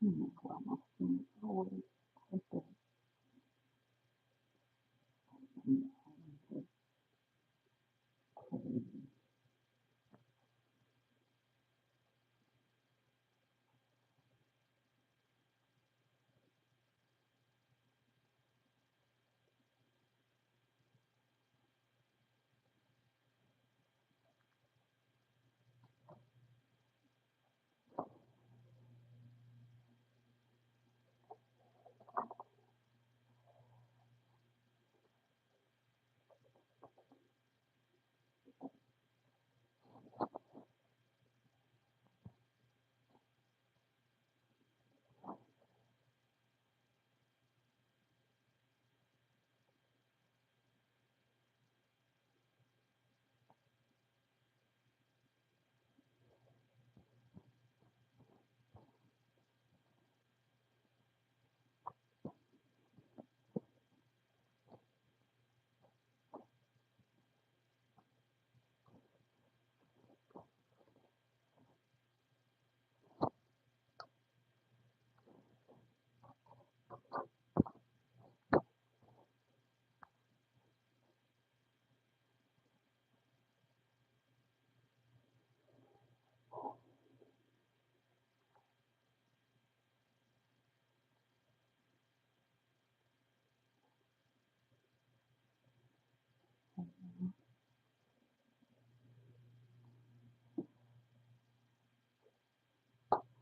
Well, my skin is always hyper. Just crazy.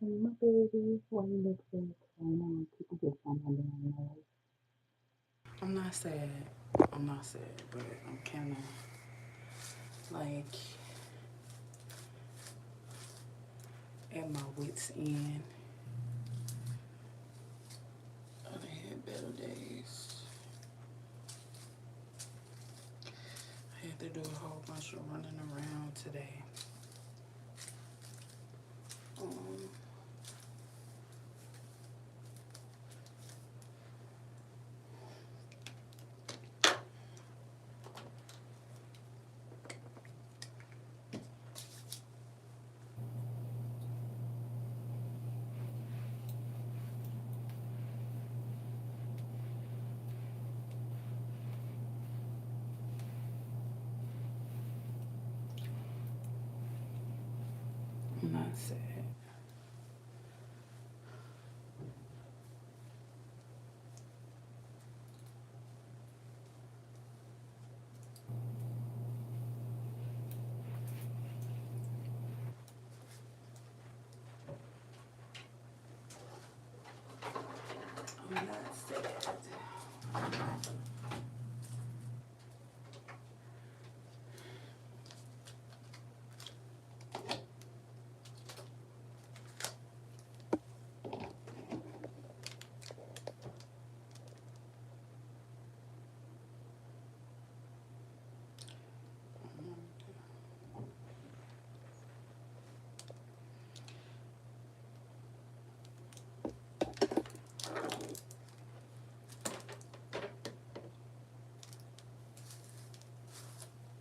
Hey, my baby, why you look so excited? People just want to know. I'm not sad. I'm not sad, but I'm kind of like at my wits' end. I done had better days. I had to do a whole bunch of running around today. Um, I'm not sad. I'm not sad.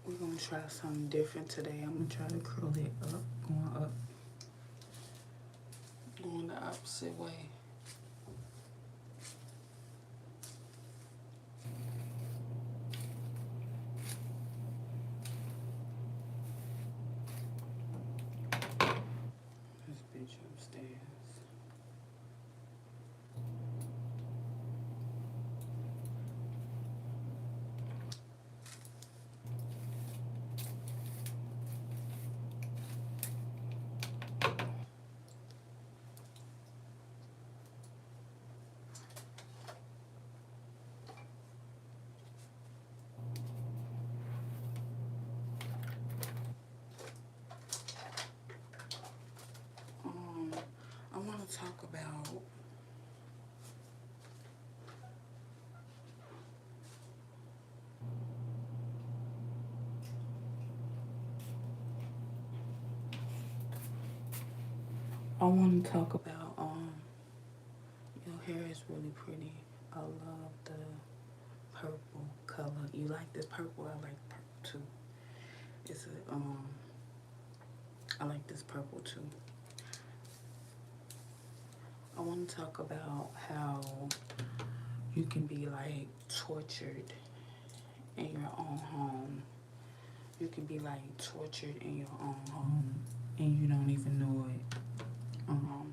We're gonna try something different today. I'm gonna try to curl it up, going the opposite way. This bitch upstairs. Um, I want to talk about your hair is really pretty. I love the purple color. You like this purple? I like purple too. It's a I like this purple too. I want to talk about how you can be like tortured in your own home. You can be like tortured in your own home and you don't even know it. Um,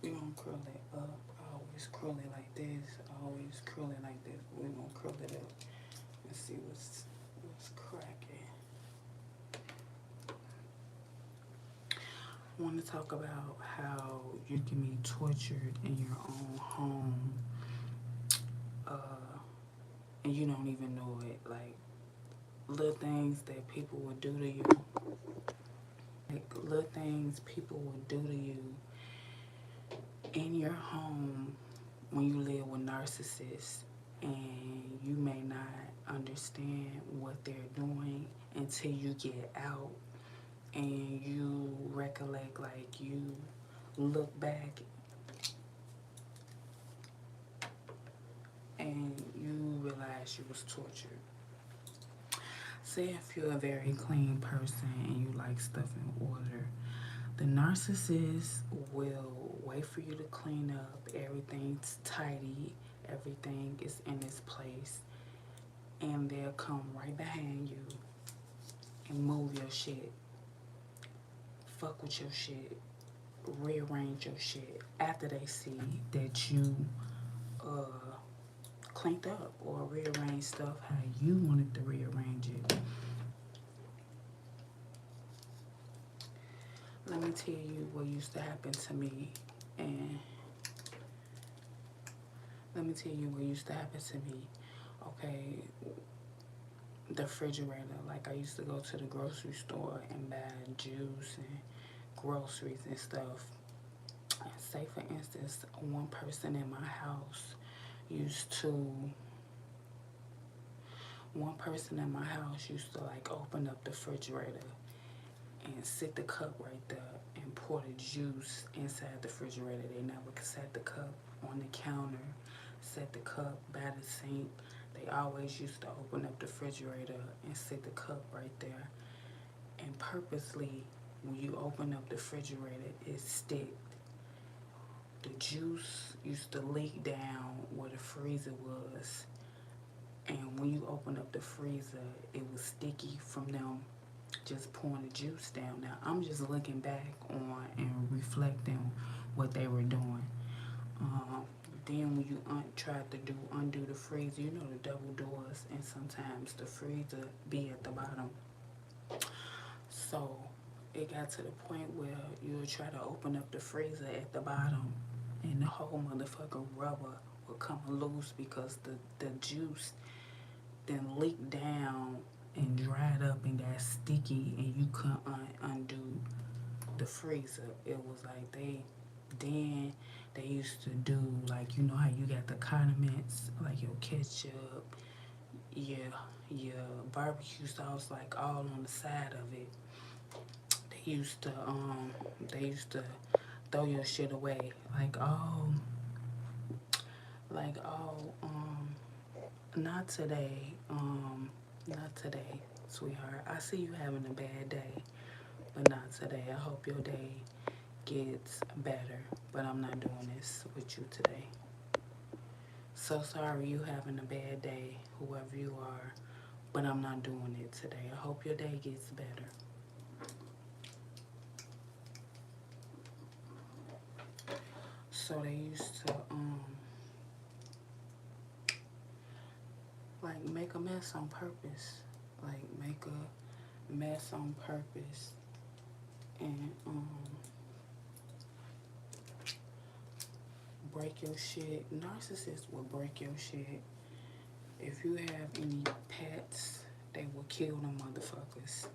we gonna curl it up. I always curl it like this. I always curl it like this. We're gonna curl it up and see what's cracking. I want to talk about how you can be tortured in your own home, uh, and you don't even know it. Like little things that people would do to you, like little things people would do to you in your home when you live with narcissists, and you may not understand what they're doing until you get out and you recollect, like you look back and you realize you was tortured. Say if you're a very clean person and you like stuff in order, the narcissist will wait for you to clean up, everything's tidy, everything is in its place, and they'll come right behind you and move your shit, fuck with your shit, rearrange your shit after they see that you uh cleaned up or rearrange stuff how you wanted to rearrange it. Let me tell you what used to happen to me, and let me tell you what used to happen to me. Okay, the refrigerator. Like I used to go to the grocery store and buy juice and groceries and stuff. Say for instance, one person in my house used to one person in my house used to like open up the refrigerator and sit the cup right there and pour the juice inside the refrigerator. They never set the cup on the counter, set the cup by the sink. They always used to open up the refrigerator and sit the cup right there. And purposely, when you open up the refrigerator, it stick. The juice used to leak down where the freezer was. And when you open up the freezer, it was sticky from them just pouring the juice down. Now, I'm just looking back on and reflecting what they were doing. Um, then when you tried to undo the freezer, you know the double doors, and sometimes the freezer be at the bottom. So it got to the point where you would try to open up the freezer at the bottom, and the whole motherfucking rubber would come loose because the juice then leaked down and dried up and got sticky, and you couldn't undo the freezer. It was like they used to do, like, you know how you got the condiments, like your ketchup, your your barbecue sauce, like all on the side of it. They used to they used to throw your shit away, like not today, not today, sweetheart. I see you having a bad day, but not today. I hope your day gets better, but I'm not doing this with you today. So sorry you having a bad day, whoever you are, but I'm not doing it today. I hope your day gets better. So they used to like make a mess on purpose. Like make a mess on purpose and break your shit. Narcissists will break your shit. If you have any pets, they will kill them motherfuckers.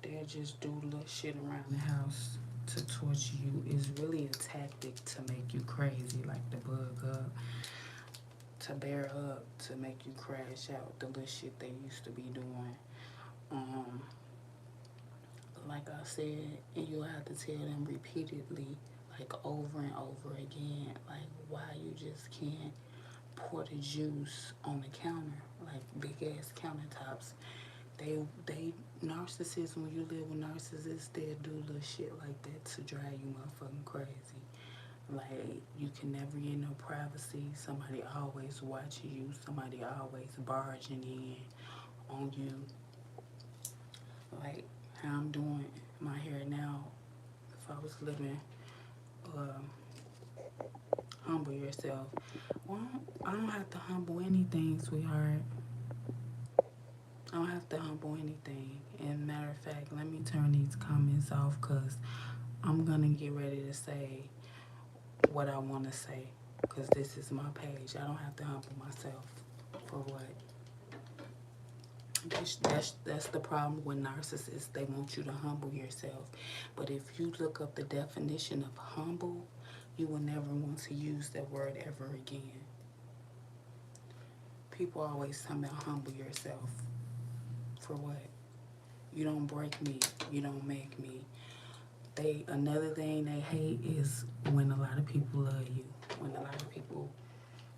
They'll just do little shit around the house to torture you. It's really a tactic to make you crazy, like the bug up, to bear up, to make you crash out. The little shit they used to be doing. Um, like I said, and you'll have to tell them repeatedly, like over and over again, like why you just can't pour the juice on the counter, like big ass countertops. They narcissists, when you live with narcissists, they'll do little shit like that to drive you motherfucking crazy. Like, you can never get no privacy. Somebody always watching you. Somebody always barging in on you. Like, how I'm doing my hair now. If I was living, uh, humble yourself. Well, I don't have to humble anything, sweetheart. I don't have to humble anything. And matter of fact, let me turn these comments off because I'm gonna get ready to say what I want to say because this is my page. I don't have to humble myself for what? That's the problem with narcissists. They want you to humble yourself. But if you look up the definition of humble, you will never want to use that word ever again. People always tell me humble yourself. For what? You don't break me. You don't make me. Another thing they hate is when a lot of people love you. When a lot of people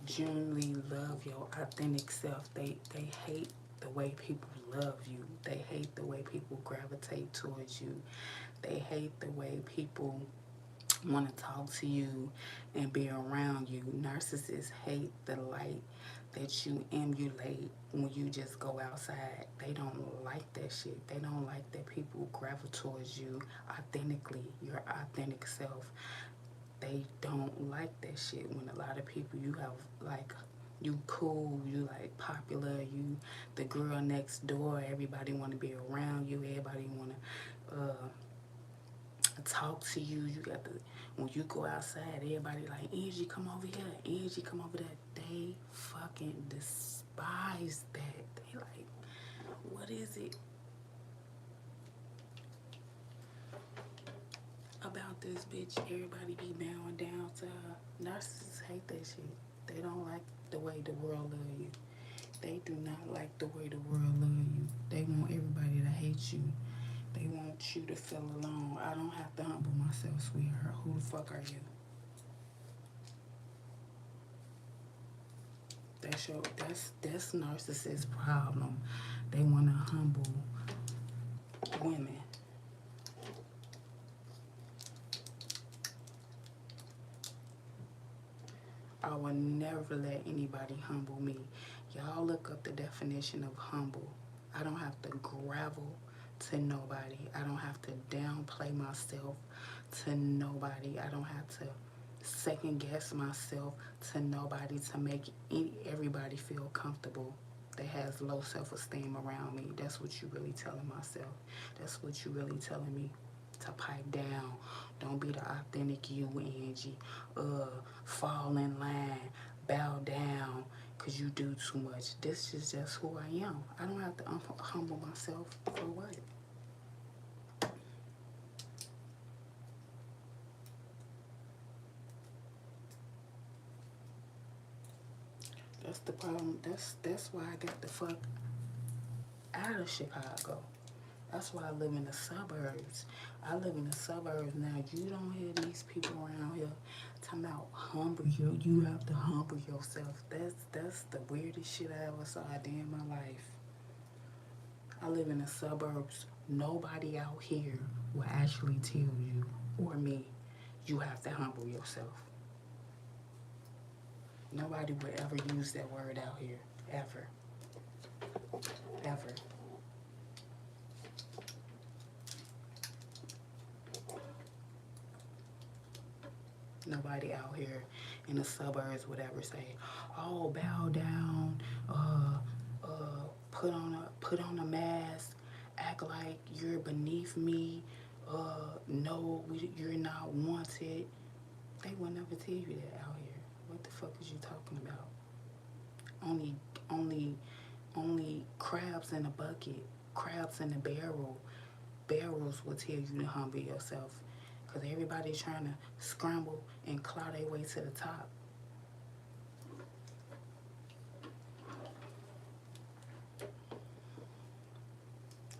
genuinely love your authentic self. They hate the way people love you. They hate the way people gravitate towards you. They hate the way people want to talk to you and be around you. Narcissists hate the light that you emulate when you just go outside. They don't like that shit. They don't like that people gravitate towards you authentically, your authentic self. They don't like that shit when a lot of people you have like you cool, you like popular, you the girl next door, everybody want to be around you, everybody want to talk to you. You got the when you go outside, everybody like, Angie, come over here, Angie, come over there. They fucking despise that. They like, what is it about this bitch? Everybody be bowing down to her. Narcissists hate that shit. They don't like the way the world love you. They do not like the way the world love you. They want everybody to hate you. They want you to feel alone. I don't have to humble myself, sweetheart. Who the fuck are you? That's narcissist problem. They want to humble women. I will never let anybody humble me. Y'all look up the definition of humble. I don't have to gravel to nobody. I don't have to downplay myself to nobody. I don't have to second guess myself to nobody to make everybody feel comfortable that has low self-esteem around me. That's what you really telling myself. That's what you really telling me. To pipe down. Don't be the authentic you, Angie. Fall in line. Bow down. Because you do too much. This is just who I am. I don't have to humble myself for what? That's the problem. That's why I got the fuck out of Chicago. That's why I live in the suburbs. I live in the suburbs now. You don't hear these people around here talking about humble you. You have to humble yourself. That's the weirdest shit I ever saw a day in my life. I live in the suburbs. Nobody out here will actually tell you or me you have to humble yourself. Nobody would ever use that word out here. Ever. Ever. Nobody out here in the suburbs would ever say, "Oh, bow down, put on a mask, act like you're beneath me, no, you're not wanted." They would never tell you that out here. What the fuck is you talking about? Only, only crabs in a bucket, crabs in a barrel. Barrels will tell you to humble yourself. Because everybody's trying to scramble and claw their way to the top.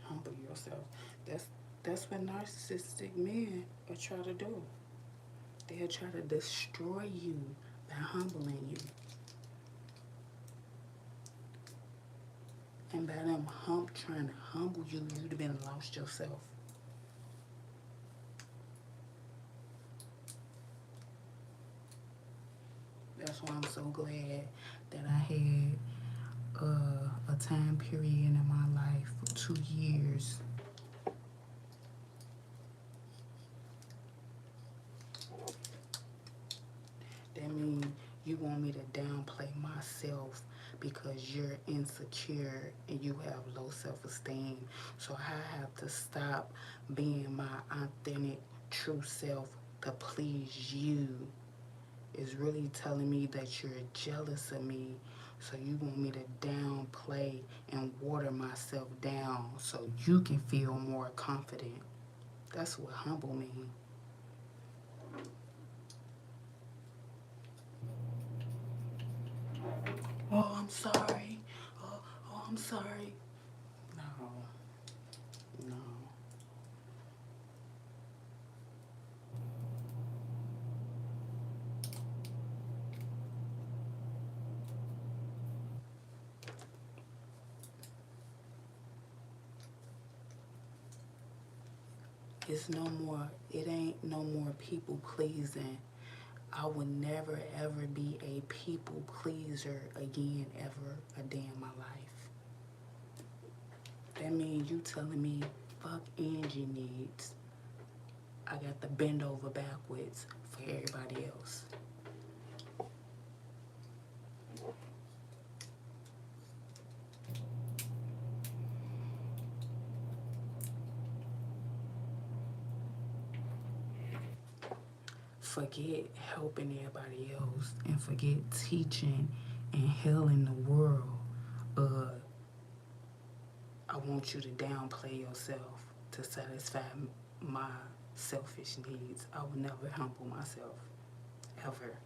Humble yourself. That's what narcissistic men will try to do. They'll try to destroy you by humbling you. And by them trying to humble you, you'd have been lost yourself. That's why I'm so glad that I had a time period in my life for 2 years. That means you want me to downplay myself because you're insecure and you have low self-esteem. So I have to stop being my authentic, true self to please you. Is really telling me that you're jealous of me. So you want me to downplay and water myself down so you can feel more confident. That's what humble means. Oh, I'm sorry. I'm sorry. No, no. It ain't no more people pleasing. I will never ever be a people pleaser again, ever a day in my life. That means you telling me fuck Angie needs. I got to bend over backwards for everybody else. Forget helping everybody else and forget teaching and healing the world. Uh, I want you to downplay yourself to satisfy my selfish needs. I will never humble myself, ever.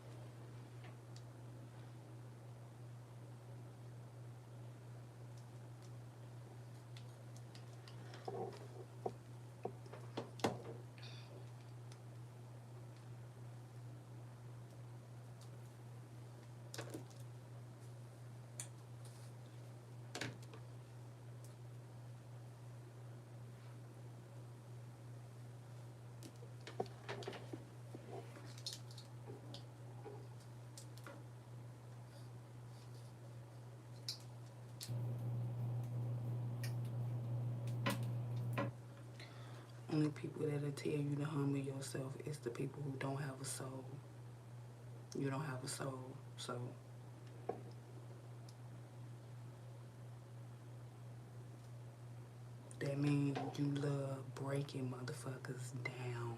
Only people that'll tell you to humble yourself is the people who don't have a soul. You don't have a soul, so that means you love breaking motherfuckers down.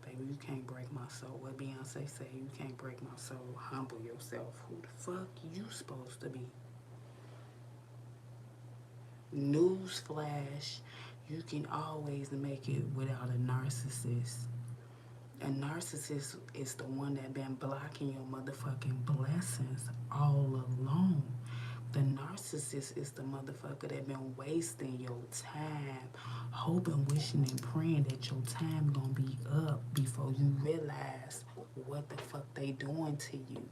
Baby, you can't break my soul. What Beyonce say, you can't break my soul. Humble yourself. Who the fuck you supposed to be? Newsflash, you can always make it without a narcissist. A narcissist is the one that been blocking your motherfucking blessings all along. The narcissist is the motherfucker that been wasting your time, hoping, wishing, and praying that your time gonna be up before you realize what the fuck they doing to you.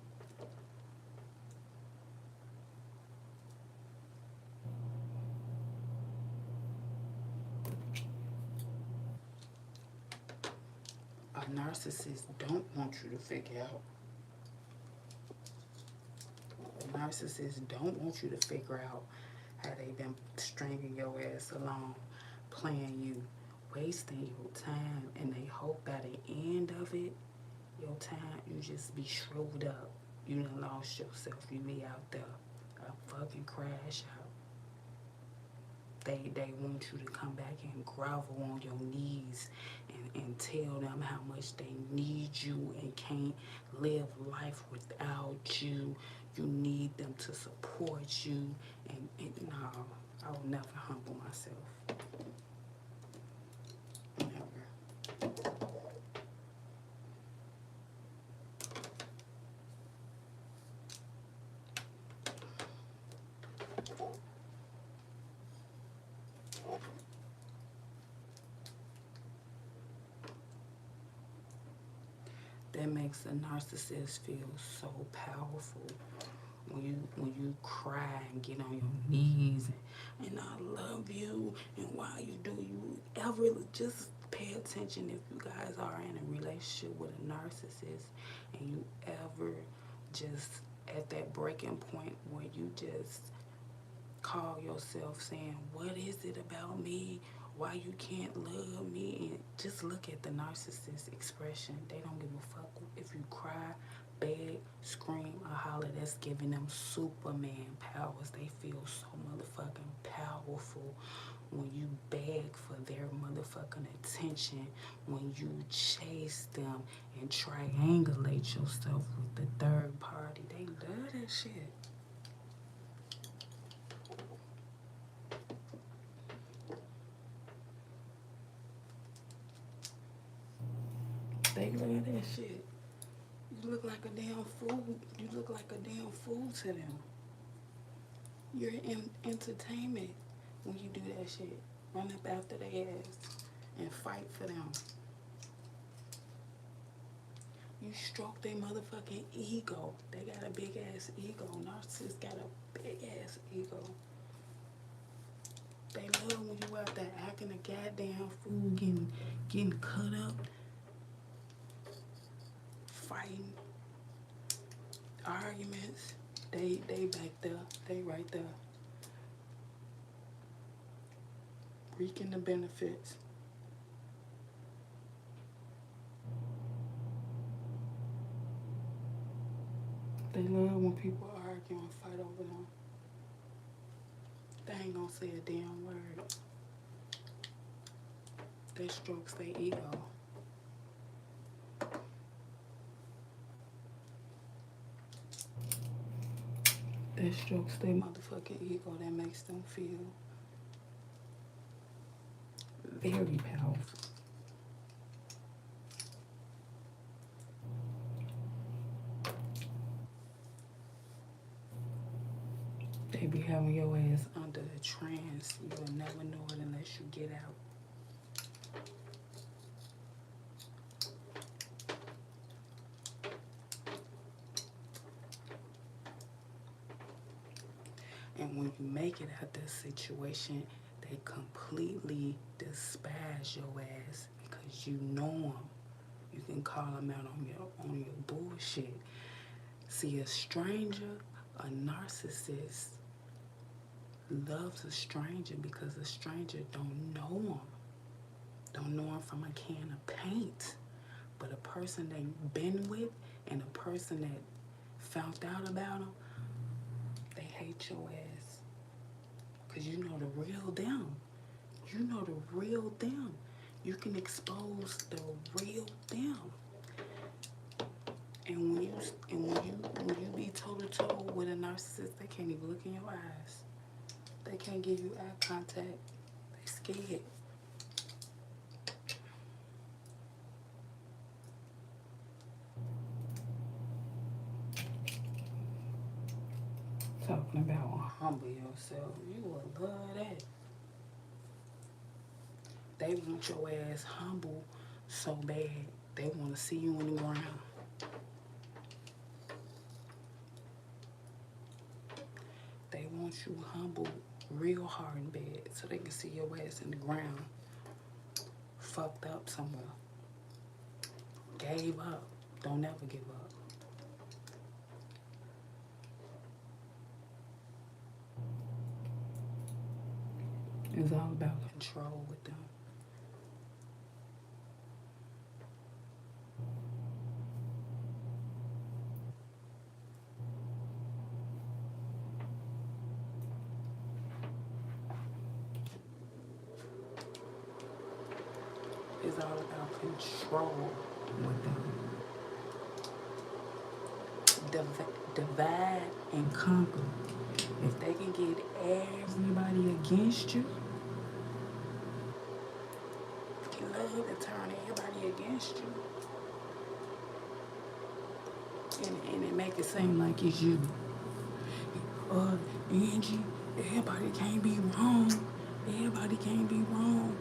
A narcissist don't want you to figure out. A narcissist don't want you to figure out how they been stringing your ass along, playing you, wasting your time, and they hope by the end of it, your time, you just be shrewd up. You done lost yourself. You be out there a fucking crash out. They want you to come back and grovel on your knees and tell them how much they need you and can't live life without you. You need them to support you. And no, I will never humble myself. Never. That makes a narcissist feel so powerful when you cry and get on your knees and I love you, and why you ever just pay attention if you guys are in a relationship with a narcissist and you ever just at that breaking point where you just call yourself saying, what is it about me? Why you can't love me? And just look at the narcissist expression. They don't give a fuck if you cry, beg, scream, or holler. That's giving them Superman powers. They feel so motherfucking powerful when you beg for their motherfucking attention, when you chase them and triangulate yourself with the third party. They love that shit. They love that shit. You look like a damn fool. You look like a damn fool to them. You're in entertainment when you do that shit. Run up after their ass and fight for them. You stroke their motherfucking ego. They got a big ass ego. Narcissists got a big ass ego. They love when you out there acting a goddamn fool, getting cut up, fighting, arguments. They back there. They right there. Reaping the benefits. They love when people argue and fight over them. They ain't gonna say a damn word. They strokes their ego. That strokes their motherfucking ego. That makes them feel very powerful. They be having your ass under a trance. You'll never know it unless you get out. And when you make it out that situation, they completely despise your ass because you know them. You can call them out on your bullshit. See, a stranger, a narcissist, loves a stranger because a stranger don't know him. Don't know him from a can of paint. But a person they've been with and a person that found out about them, they hate your ass. Because you know the real them. You know the real them. You can expose the real them. And when you be toe to toe with a narcissist, they can't even look in your eyes. They can't give you eye contact. They scared. Talking about humble yourself. You will love that. They want your ass humble so bad. They want to see you on the ground. They want you humble real hard in bed so they can see your ass in the ground. Fucked up somewhere. Gave up. Don't ever give up. It's all about control with them. It's all about control with them. Divide and conquer. If they can get everybody against you, they love to turn everybody against you. And it make it seem like it's you. Angie, everybody can't be wrong. Everybody can't be wrong.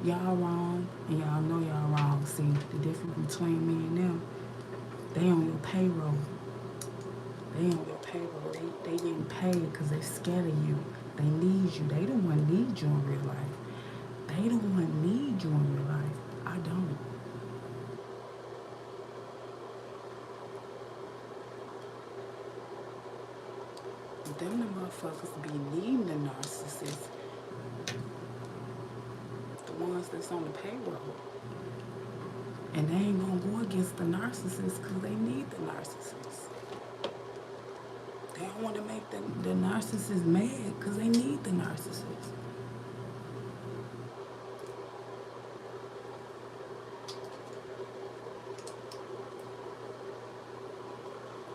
Y'all wrong, and y'all know y'all wrong. See, the difference between me and them, they on your payroll. They on but they getting paid because they scared of you. They need you. They don't want need you in real life. They don't want need you in real life. I don't. Them the motherfuckers be needing the narcissists, the ones that's on the payroll. And they ain't gonna go against the narcissists because they need the narcissists. They don't want to make the narcissist mad because they need the narcissist.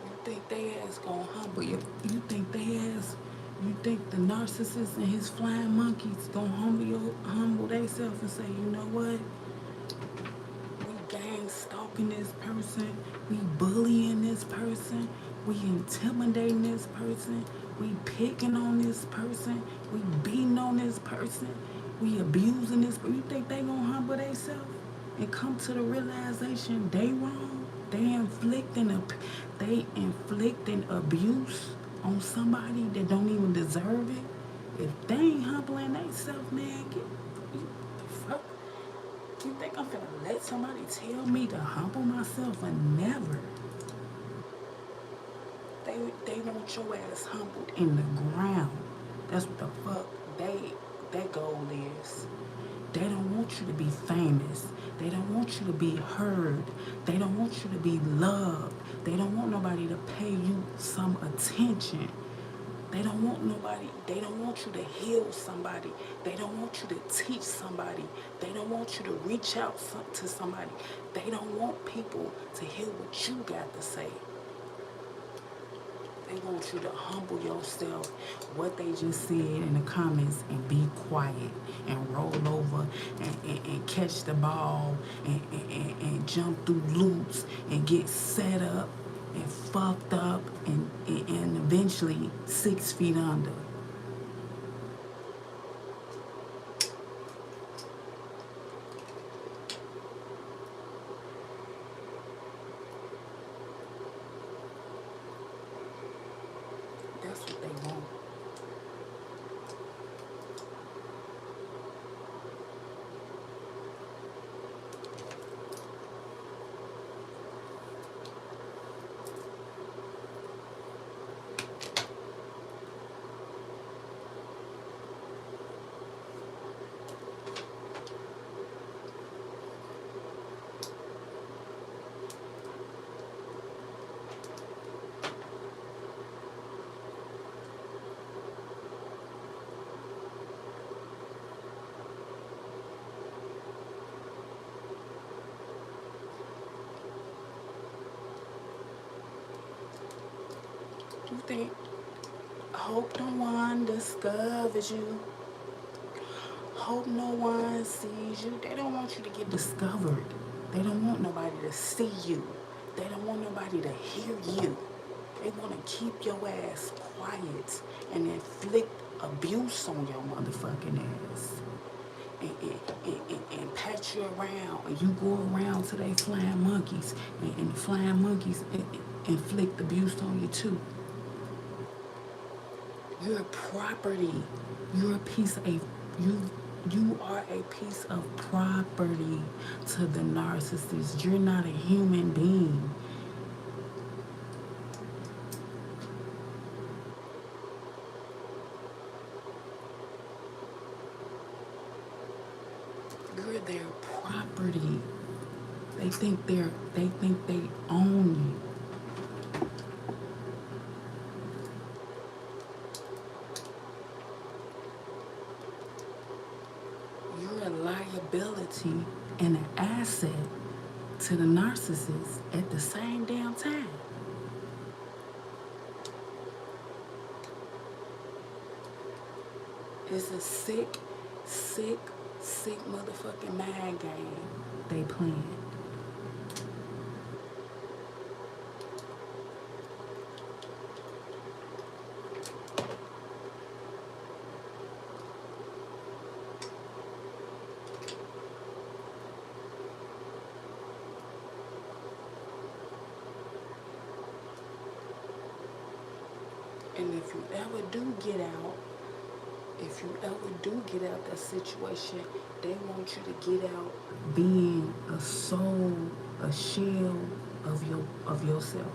You think they ass gonna humble you? You think they ass? You think the narcissist and his flying monkeys gonna humble themselves and say, you know what? We gang stalking this person. We bullying this person. We intimidating this person. We picking on this person. We beating on this person. We abusing this. You think they gonna humble themselves and come to the realization they wrong? They inflicting abuse on somebody that don't even deserve it. If they ain't humbling themselves, man, get you, fuck. You think I'm gonna let somebody tell me to humble myself? And never. They want your ass humbled in the ground. That's what the fuck their goal is. They don't want you to be famous. They don't want you to be heard. They don't want you to be loved. They don't want nobody to pay you some attention. They don't want you to heal somebody. They don't want you to teach somebody. They don't want you to reach out to somebody. They don't want people to hear what you got to say. They want you to humble yourself, what they just said in the comments, and be quiet and roll over and catch the ball and jump through loops and get set up and fucked up and eventually 6 feet under. That's what they want. You think, hope no one discovers you. Hope no one sees you. They don't want you to get discovered. They don't want nobody to see you. They don't want nobody to hear you. They want to keep your ass quiet and inflict abuse on your motherfucking ass. And pat you around. And you go around to they flying monkeys. And the flying monkeys inflict abuse on you too. You're a property. You're a piece of you are a piece of property to the narcissist. You're not a human being. You're their property. They think they own you. You're a liability and an asset to the narcissist at the same damn time. It's a sick motherfucking mind game they playing. And if you ever do get out, if you ever do get out that situation, they want you to get out being a soul, a shell of yourself.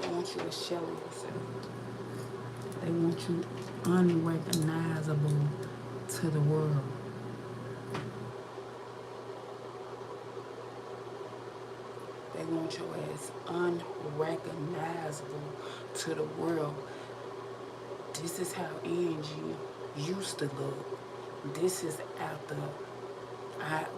They want you a shell of yourself. They want you unrecognizable to the world. They want your ass unrecognizable to the world. This is how Angie used to look. This is after that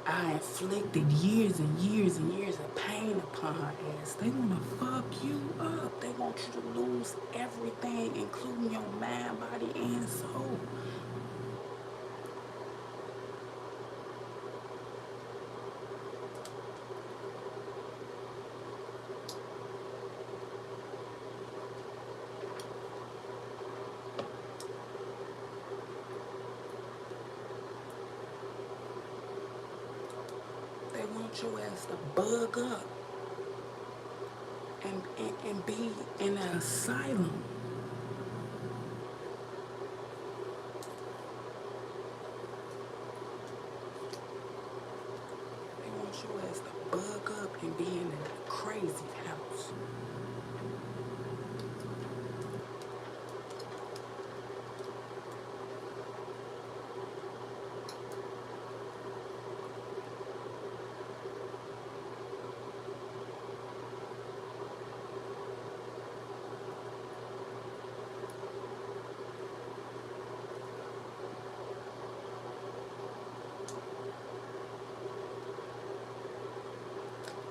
I inflicted years and years and years of pain upon her ass. They want to fuck you up. They want you to lose everything, including your mind, body, and soul. They want your ass to bug up and be in an asylum. They want your ass to bug up and be in a crazy house.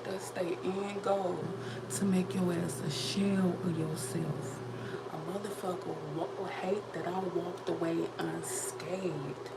That's their end goal, to make your ass a shell of yourself. A motherfucker will hate that I walked away unscathed.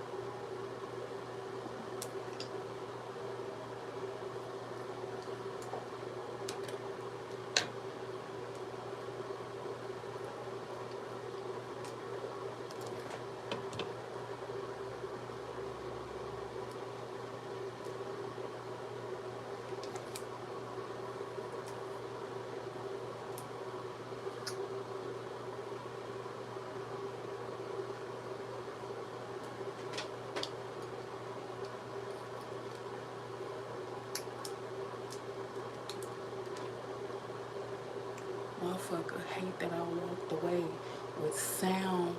Motherfucker hate that I walked away with sound,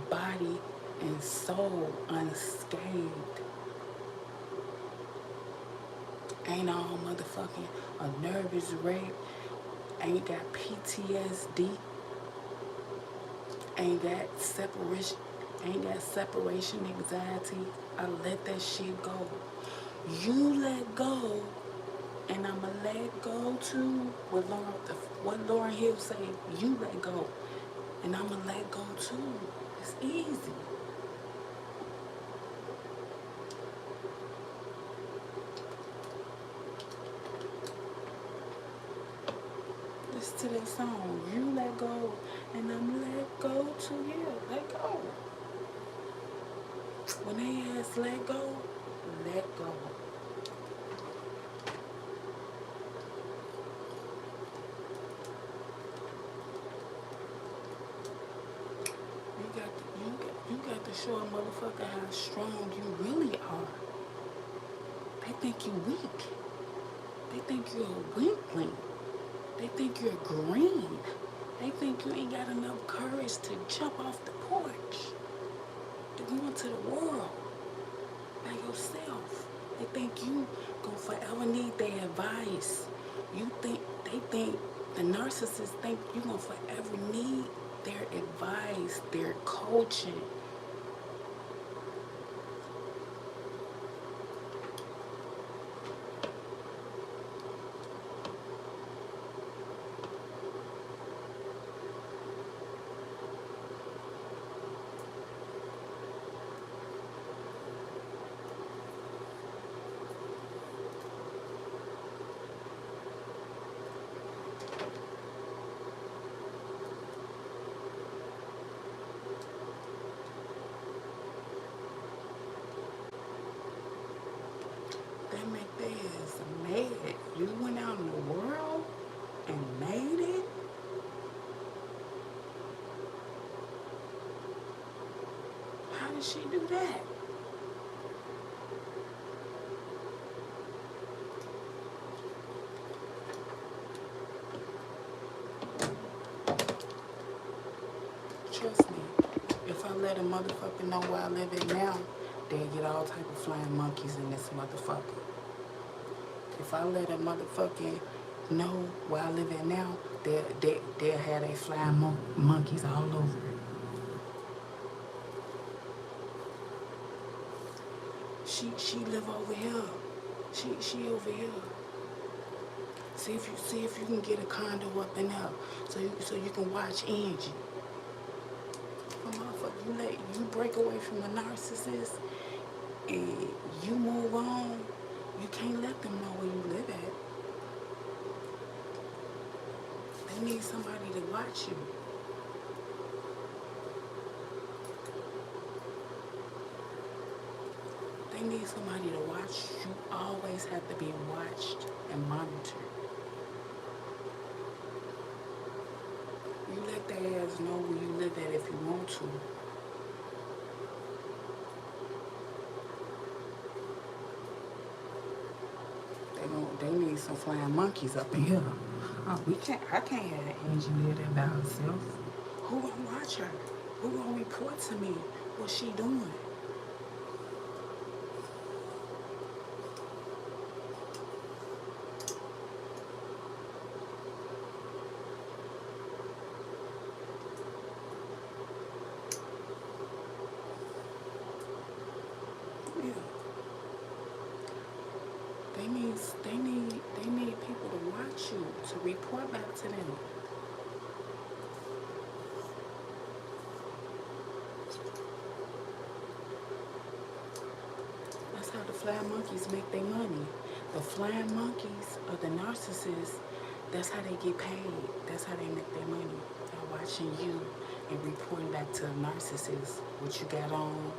body, and soul unscathed. Ain't all motherfucking a nervous wreck. Ain't got PTSD. Ain't got separation. Ain't got separation anxiety. I let that shit go. You let go, and I'ma let go too. What Lauren Hill say? You let go, and I'ma let go too. It's easy. Listen to that song. You let go, and I'ma let go too. Yeah, let go. When they ask let go, let go. You got to show a motherfucker how strong you really are. They think you weak. They think you're a weakling. They think you're green. They think you ain't got enough courage to jump off the porch, to go into the world by yourself. They think you gonna forever need their advice. They think the narcissists think you gonna forever need their advice, their coaching. did she do that? Trust me, if I let a motherfucker know where I live at now, they'll get all type of flying monkeys in this motherfucker. If I let a motherfucking know where I live at now, they'll have they flying monkeys all over it. She live over here. She over here. See if you can get a condo up in there, so you can watch Angie. Oh, motherfucker, you break away from a narcissist and you move on. You can't let them know where you live at. They need somebody to watch you. They need somebody to watch. You always have to be watched and monitored. You let their ass know where you live at if you want to. They need some flying monkeys up in here. Oh, I can't have Angie live there by herself. Who gonna watch her? Who gonna report to me what she doing? Yeah. They need people to watch you, to report back to them. That's how the flying monkeys make their money. The flying monkeys are the narcissists. That's how they get paid. That's how they make their money. They're watching you and reporting back to the narcissist what you got on,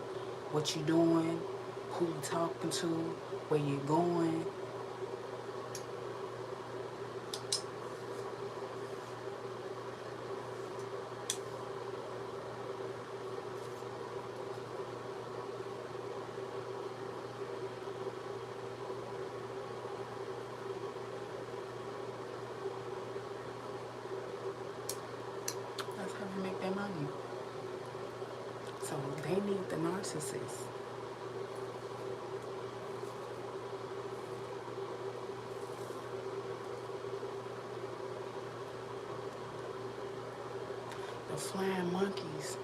what you doing, who you talking to, where you going. That's how they make their money. So they need the narcissist. The flying monkeys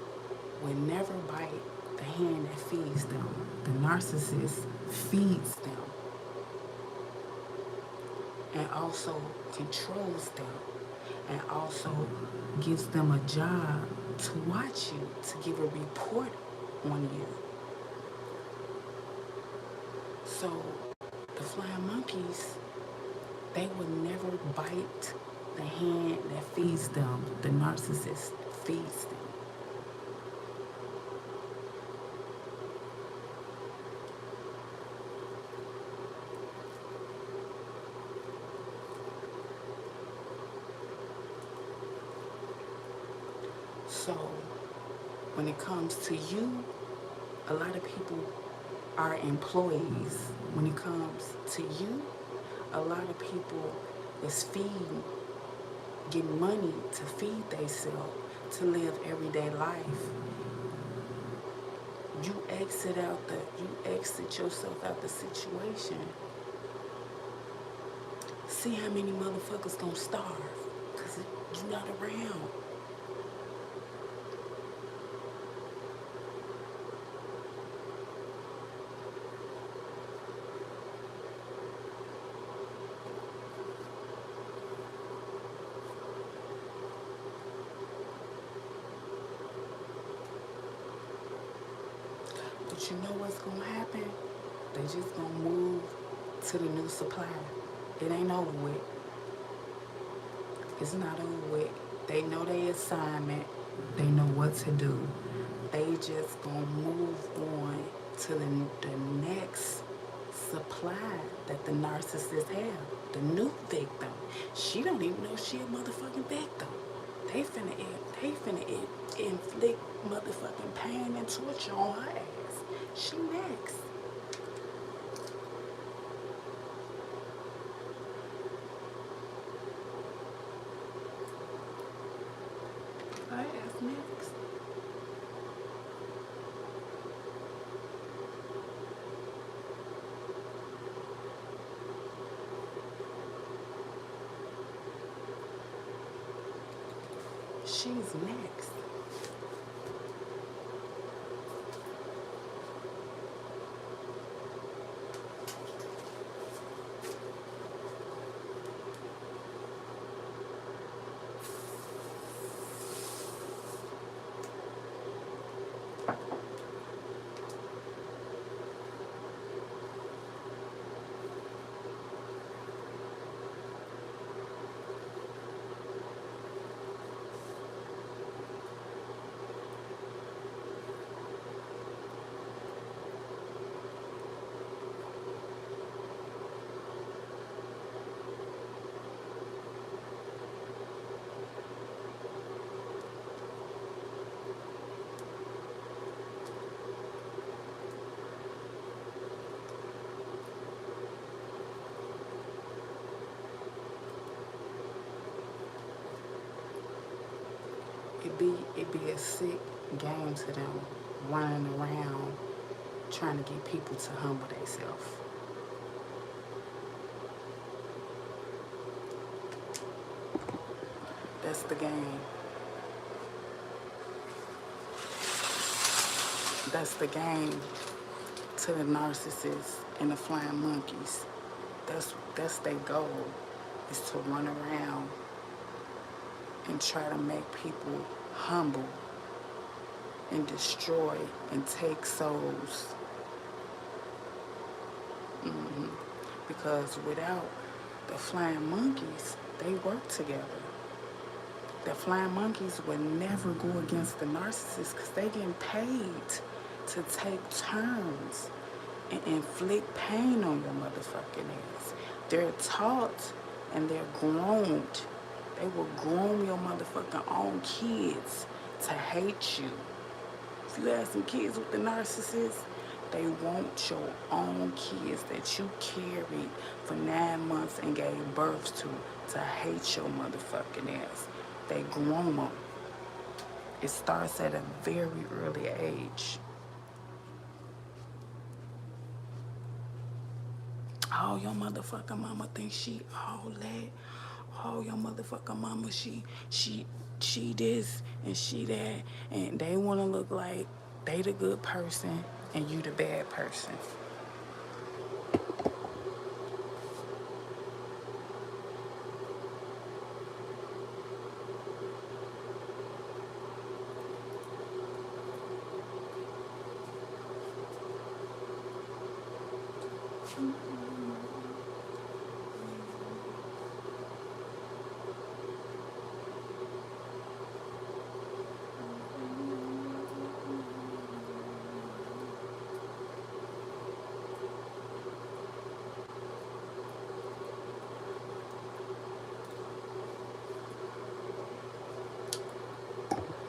will never bite the hand that feeds them. The narcissist feeds them and also controls them and also gives them a job to watch you, to give a report on you. So the flying monkeys, they will never bite the hand that feeds them. The narcissist feeds them. So when it comes to you, a lot of people are employees. When it comes to you, a lot of people is feeding, getting money to feed themselves, to live everyday life. You exit yourself out the situation. See how many motherfuckers gonna starve because you're not around. But you know what's gonna happen? They just gonna move to the new supply. It ain't over with. It's not over with. They know their assignment. They know what to do. They just gonna move on to the next supply that the narcissist have. The new victim. She don't even know she a motherfucking victim. They inflict motherfucking pain and torture on her ass. She next. Her ass next. She's next. It be a sick game to them, running around trying to get people to humble themselves. That's the game. That's the game to the narcissists and the flying monkeys. That's their goal, is to run around and try to make people humble and destroy and take souls. Because without the flying monkeys, they work together. The flying monkeys would never go against the narcissists because they getting paid to take turns and inflict pain on your motherfucking ass. They're taught and they're groomed. They will groom your motherfucking own kids to hate you. If you have some kids with the narcissist, they want your own kids that you carried for 9 months and gave birth to hate your motherfucking ass. They groom them. It starts at a very early age. Oh, your motherfucking mama thinks she all that. Oh, your motherfucking mama, she this and she that. And they want to look like they the good person and you the bad person.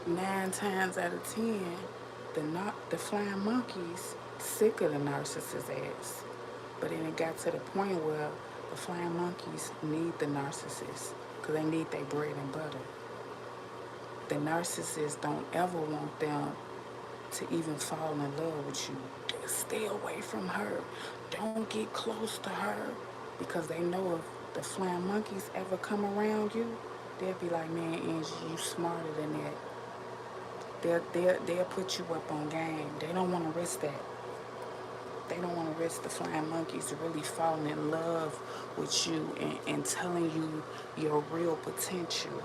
Nine times out of 10, the flying monkeys sick of the narcissist's ass. But then it got to the point where the flying monkeys need the narcissist because they need their bread and butter. The narcissists don't ever want them to even fall in love with you. Stay away from her. Don't get close to her because they know if the flying monkeys ever come around you, they'll be like, man, Angie, you smarter than that. They'll put you up on game. They don't want to risk that. They don't want to risk the flying monkeys really falling in love with you and telling you your real potential.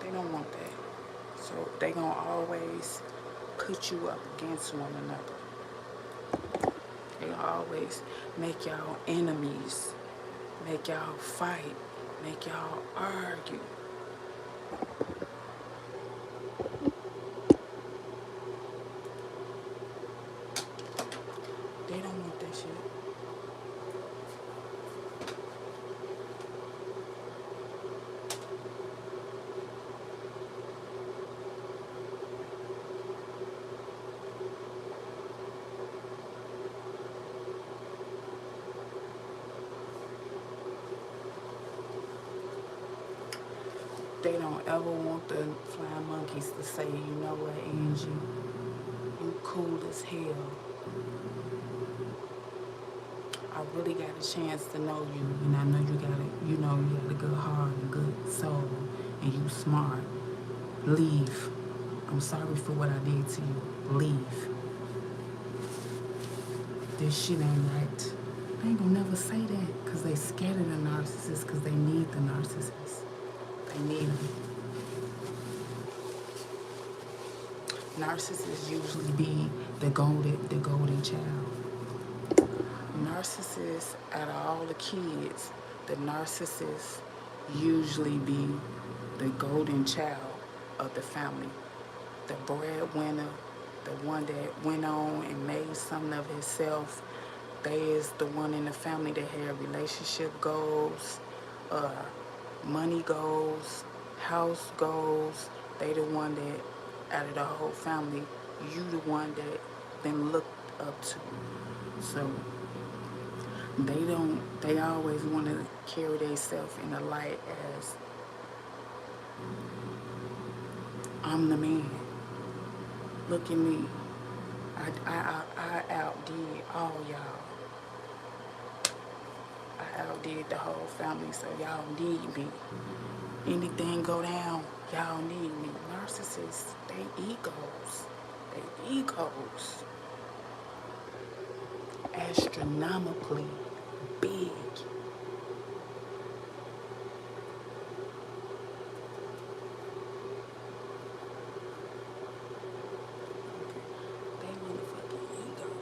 They don't want that. So they gonna always put you up against one another. They gonna always make y'all enemies, make y'all fight, make y'all argue. They don't want that shit. ever want the flying monkeys to say, you know what, Angie, you cool as hell. I really got a chance to know you, and I know you got a good heart and good soul, and you smart. Leave. I'm sorry for what I did to you. Leave. This shit ain't right. They ain't gonna never say that because they scared of the narcissist because they need the narcissist. They need them. Narcissists usually be the golden child. Narcissists, out of all the kids, the narcissist usually be the golden child of the family. The breadwinner, the one that went on and made something of himself. They is the one in the family that had relationship goals, uh, money goals, house goals. They the one that, out of the whole family, you the one that been looked up to. So they always want to carry themselves in the light as, I'm the man. Look at me. I outdid all y'all. I outdid the whole family, so y'all need me. Anything go down, y'all need me. Narcissists, they egos. They egos. Astronomically big. They motherfucking egos.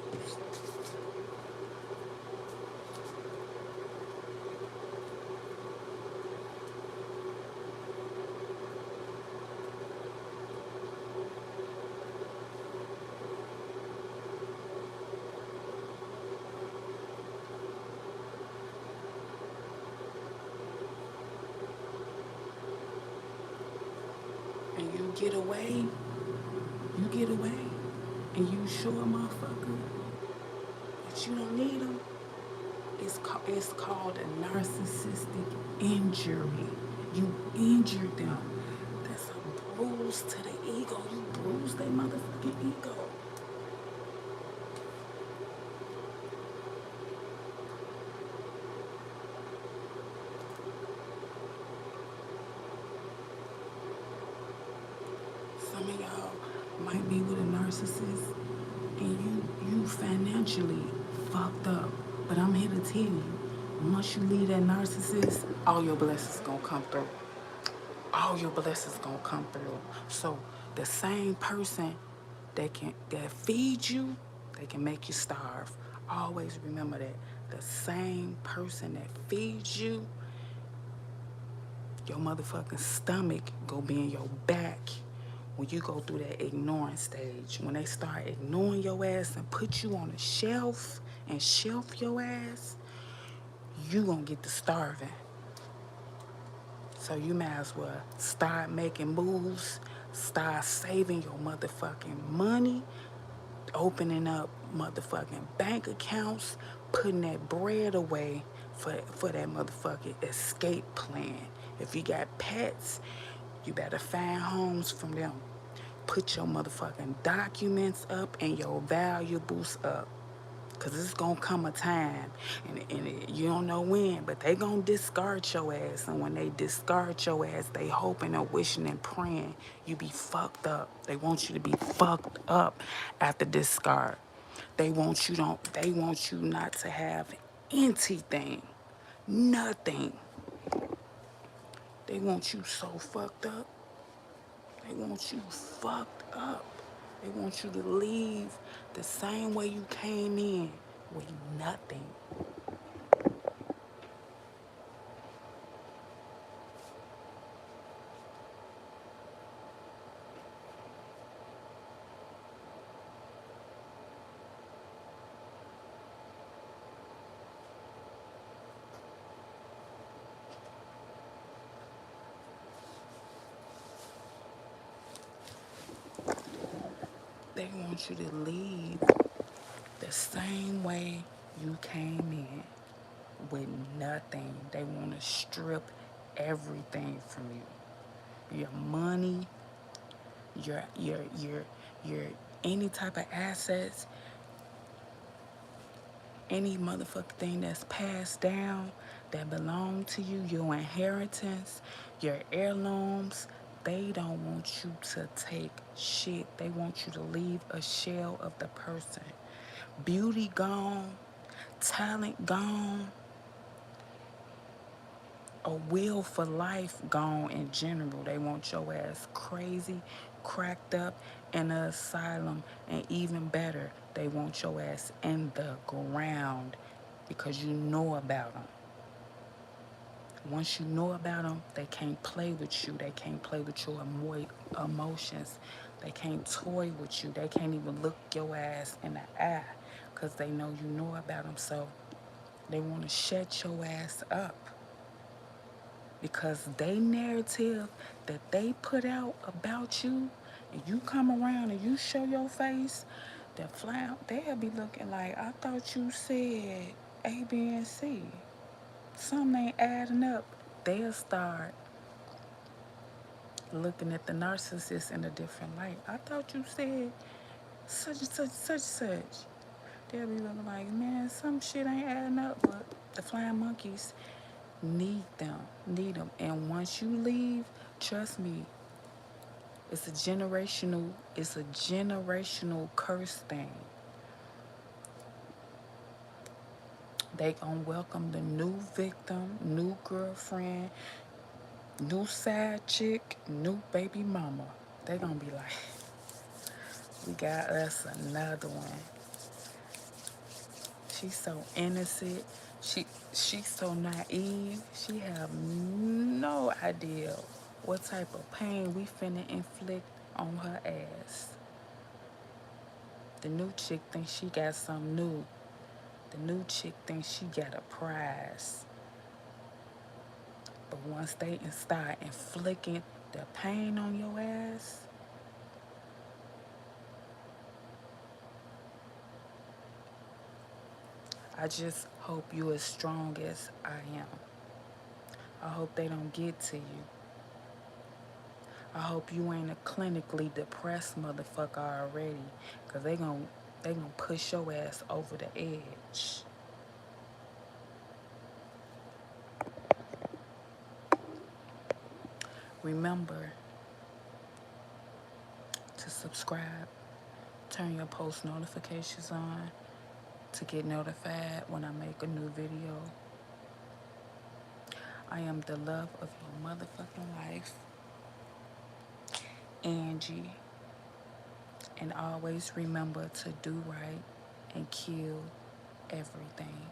And you get away, and you sure, motherfucker, that you don't need them. It's called a narcissistic injury. You injured them. That's a bruise to the ego. You bruised their motherfucking ego. Some of y'all might be with a narcissist and you financially fucked up. But I'm here to tell you, once you leave that narcissist, all your blessings gonna come through. All your blessings gonna come through. So the same person that feeds you, they can make you starve. Always remember that. The same person that feeds you, your motherfucking stomach go be in your back when you go through that ignoring stage. When they start ignoring your ass and put you on a shelf and shelf your ass, you gonna get to starving. So you might as well start making moves, start saving your motherfucking money, opening up motherfucking bank accounts, putting that bread away for that motherfucking escape plan. If you got pets, you better find homes from them. Put your motherfucking documents up and your valuables up. Because it's going to come a time, and you don't know when, but they going to discard your ass. And when they discard your ass, they hoping and wishing and praying you be fucked up. They want you to be fucked up after discard. They want you not to have anything, nothing. They want you so fucked up. They want you fucked up. They want you to leave the same way you came in with nothing. They want you to leave the same way you came in with nothing. They want to strip everything from you. your money, your any type of assets, any motherfucking thing that's passed down that belong to you, your inheritance, your heirlooms. They don't want you to take shit. They want you to leave a shell of the person. Beauty gone, talent gone, a will for life gone in general. They want your ass crazy, cracked up in an asylum, and even better, they want your ass in the ground because you know about them. Once you know about them, they can't play with you. They can't play with your emotions. They can't toy with you. They can't even look your ass in the eye because they know about them. So they want to shut your ass up because they narrative that they put out about you, and you come around and you show your face, that fly, they'll be looking like, I thought you said A, B, and C. Something ain't adding up. They'll start looking at the narcissist in a different light. I thought you said such and such, such and such. They'll be looking like, man, some shit ain't adding up, but the flying monkeys need them. And once you leave, trust me, it's a generational curse thing. They gonna welcome the new victim, new girlfriend, new side chick, new baby mama. They gonna be like, we got us another one. She's so innocent. She's so naive. She have no idea what type of pain we finna inflict on her ass. The new chick thinks she got something new. The new chick thinks she got a prize. But once they start inflicting the pain on your ass, I just hope you as strong as I am. I hope they don't get to you. I hope you ain't a clinically depressed motherfucker already, cause they gonna push your ass over the edge. Remember to subscribe, turn your post notifications on to get notified when I make a new video. I am the love of your motherfucking life, Angie. And always remember to do right and kill everything.